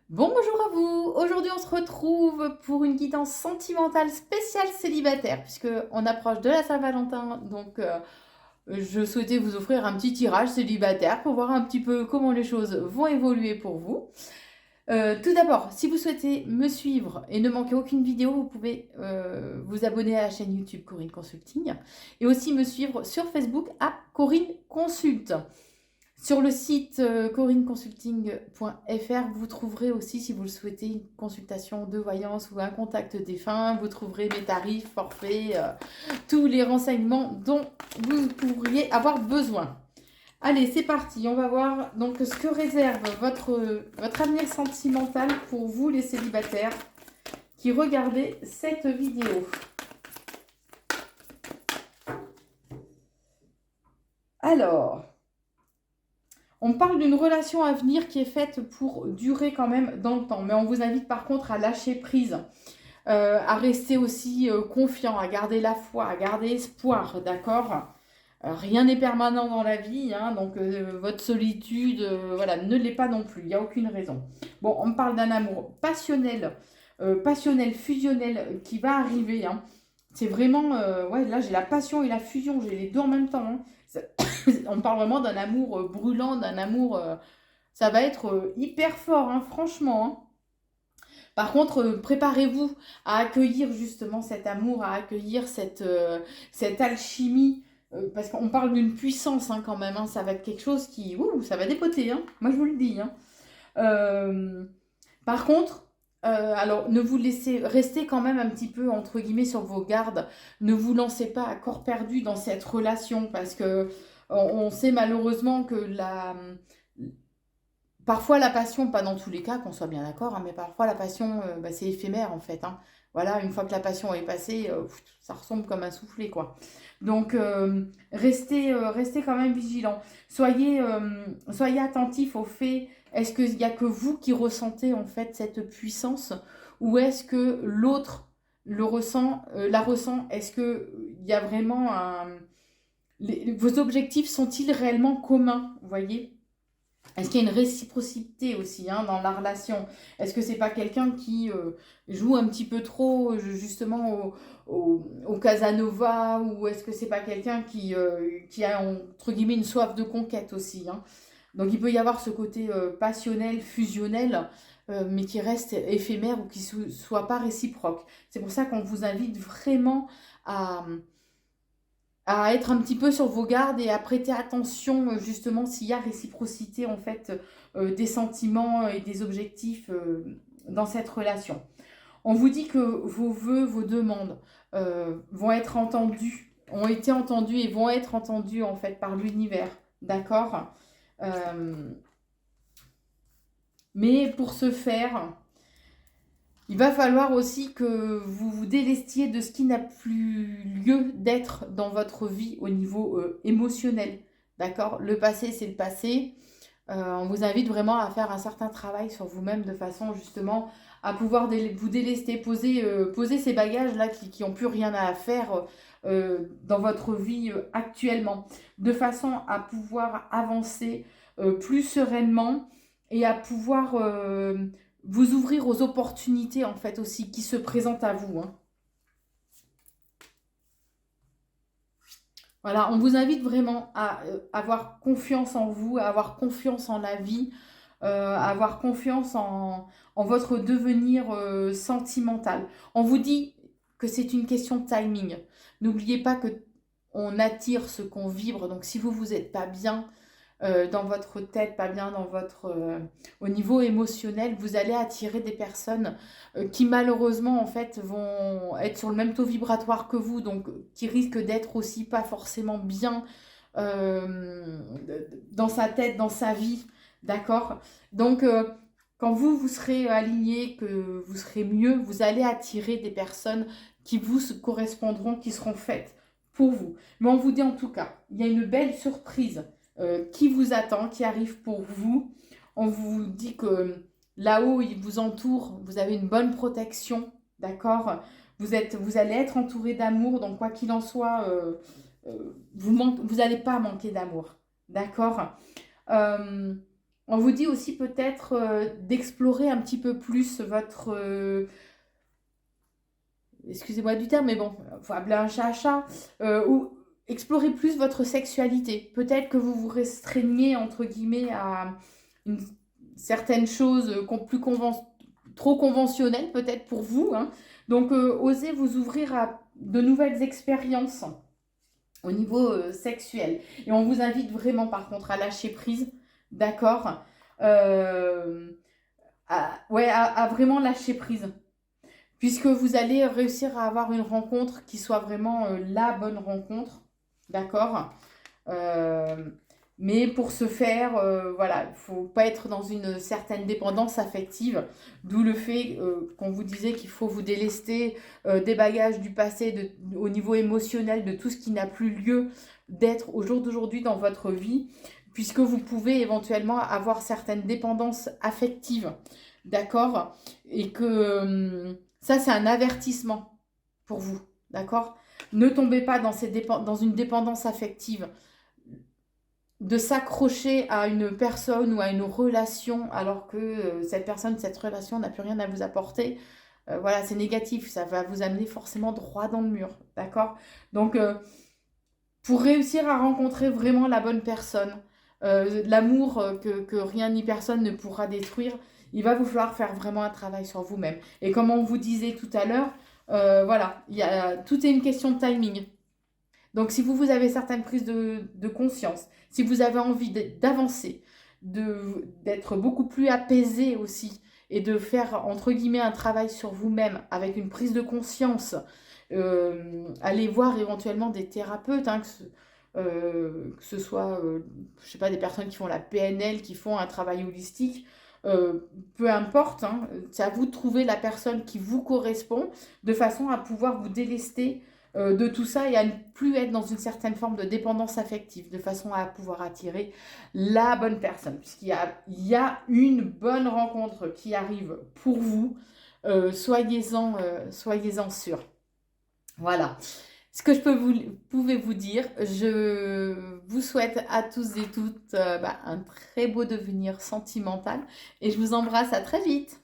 Bonjour à vous! Aujourd'hui, on se retrouve pour une guidance sentimentale spéciale célibataire, puisque on approche de la Saint-Valentin. Donc, je souhaitais vous offrir un petit tirage célibataire pour voir un petit peu comment les choses vont évoluer pour vous. Tout d'abord, si vous souhaitez me suivre et ne manquer aucune vidéo, vous pouvez vous abonner à la chaîne YouTube Corinne Consulting et aussi me suivre sur Facebook à Corinne Consulte. Sur le site corinneconsulting.fr, vous trouverez aussi, si vous le souhaitez, une consultation de voyance ou un contact défunt. Vous trouverez mes tarifs, forfaits, tous les renseignements dont vous pourriez avoir besoin. Allez, c'est parti. On va voir donc ce que réserve votre avenir sentimental pour vous, les célibataires, qui regardez cette vidéo. Alors... on parle d'une relation à venir qui est faite pour durer quand même dans le temps. Mais on vous invite par contre à lâcher prise, à rester aussi confiant, à garder la foi, à garder espoir, d'accord? Rien n'est permanent dans la vie, hein, donc votre solitude, voilà, ne l'est pas non plus, il n'y a aucune raison. Bon, on me parle d'un amour passionnel, fusionnel qui va arriver, hein. C'est vraiment, ouais, là j'ai la passion et la fusion, j'ai les deux en même temps, hein. On parle vraiment d'un amour brûlant, d'un amour, ça va être hyper fort, hein, franchement, hein. Par contre, préparez-vous à accueillir justement cet amour, à accueillir cette alchimie, parce qu'on parle d'une puissance, hein, quand même, hein. Ça va être quelque chose qui, ouh, ça va dépoter, hein. Moi je vous le dis, hein. Euh, Par contre, alors ne vous laissez rester quand même un petit peu entre guillemets sur vos gardes. Ne vous lancez pas à corps perdu dans cette relation parce que on sait malheureusement que parfois la passion, pas dans tous les cas, qu'on soit bien d'accord, hein, mais parfois la passion, bah, c'est éphémère en fait, hein. Voilà, une fois que la passion est passée, ça ressemble comme un soufflet, quoi. Donc, restez quand même vigilant. Soyez attentifs au fait, est-ce qu'il n'y a que vous qui ressentez en fait cette puissance ou est-ce que l'autre la ressent? Est-ce qu'il y a vraiment vos objectifs sont-ils réellement communs, vous voyez? Est-ce qu'il y a une réciprocité aussi, hein, dans la relation? Est-ce que c'est pas quelqu'un qui joue un petit peu trop justement au Casanova ou est-ce que c'est pas quelqu'un qui a entre guillemets une soif de conquête aussi, hein? Donc il peut y avoir ce côté passionnel, fusionnel, mais qui reste éphémère ou qui soit pas réciproque. C'est pour ça qu'on vous invite vraiment à, à être un petit peu sur vos gardes et à prêter attention justement s'il y a réciprocité en fait des sentiments et des objectifs dans cette relation. On vous dit que vos vœux, vos demandes vont être entendus, ont été entendus et vont être entendus en fait par l'univers, d'accord? Euh, mais pour ce faire, il va falloir aussi que vous vous délestiez de ce qui n'a plus lieu d'être dans votre vie au niveau émotionnel. D'accord? Le passé, c'est le passé. On vous invite vraiment à faire un certain travail sur vous-même de façon justement à pouvoir vous délester, poser ces bagages-là qui n'ont plus rien à faire dans votre vie actuellement, de façon à pouvoir avancer plus sereinement et à pouvoir vous ouvrir aux opportunités en fait aussi qui se présentent à vous, hein. Voilà, on vous invite vraiment à avoir confiance en vous, à avoir confiance en la vie, à avoir confiance en votre devenir sentimental. On vous dit que c'est une question de timing. N'oubliez pas que on attire ce qu'on vibre. Donc si vous n'êtes pas bien, dans votre tête, pas bien dans au niveau émotionnel, vous allez attirer des personnes qui malheureusement en fait vont être sur le même taux vibratoire que vous, donc qui risquent d'être aussi pas forcément bien euh, dans sa tête, dans sa vie, d'accord? Donc quand vous serez aligné, que vous serez mieux, vous allez attirer des personnes qui vous correspondront, qui seront faites pour vous. Mais on vous dit en tout cas, il y a une belle surprise qui vous attend, qui arrive pour vous. On vous dit que là-haut, il vous entoure, vous avez une bonne protection, d'accord? Vous allez être entouré d'amour, donc quoi qu'il en soit, vous n'allez pas manquer d'amour, d'accord? Euh, On vous dit aussi peut-être d'explorer un petit peu plus votre... excusez-moi du terme, mais bon, faut appeler un chat un chat. Ou explorer plus votre sexualité. Peut-être que vous vous restreignez, entre guillemets, à une certaine chose trop conventionnelle, peut-être pour vous, hein. Donc, osez vous ouvrir à de nouvelles expériences au niveau sexuel. Et on vous invite vraiment, par contre, à lâcher prise, d'accord. Euh, ouais, à vraiment lâcher prise. Puisque vous allez réussir à avoir une rencontre qui soit vraiment la bonne rencontre, d'accord. Euh, mais pour ce faire, voilà, il ne faut pas être dans une certaine dépendance affective, d'où le fait qu'on vous disait qu'il faut vous délester des bagages du passé au niveau émotionnel, de tout ce qui n'a plus lieu d'être au jour d'aujourd'hui dans votre vie, puisque vous pouvez éventuellement avoir certaines dépendances affectives, d'accord? Et que ça, c'est un avertissement pour vous, d'accord? Ne tombez pas dans une dépendance affective de s'accrocher à une personne ou à une relation alors que cette personne, cette relation n'a plus rien à vous apporter, voilà, c'est négatif, ça va vous amener forcément droit dans le mur, d'accord? Donc, pour réussir à rencontrer vraiment la bonne personne, l'amour que rien ni personne ne pourra détruire, il va vous falloir faire vraiment un travail sur vous-même. Et comme on vous disait tout à l'heure, voilà, tout est une question de timing. Donc, si vous avez certaines prises de conscience, si vous avez envie d'avancer, d'être beaucoup plus apaisé aussi, et de faire, entre guillemets, un travail sur vous-même avec une prise de conscience, allez voir éventuellement des thérapeutes, hein, que ce soit, je sais pas, des personnes qui font la PNL, qui font un travail holistique, peu importe, hein, c'est à vous de trouver la personne qui vous correspond, de façon à pouvoir vous délester de tout ça et à ne plus être dans une certaine forme de dépendance affective, de façon à pouvoir attirer la bonne personne. Il y a une bonne rencontre qui arrive pour vous, soyez-en sûrs. Voilà. Ce que pouvez vous dire, je vous souhaite à tous et toutes un très beau devenir sentimental et je vous embrasse à très vite.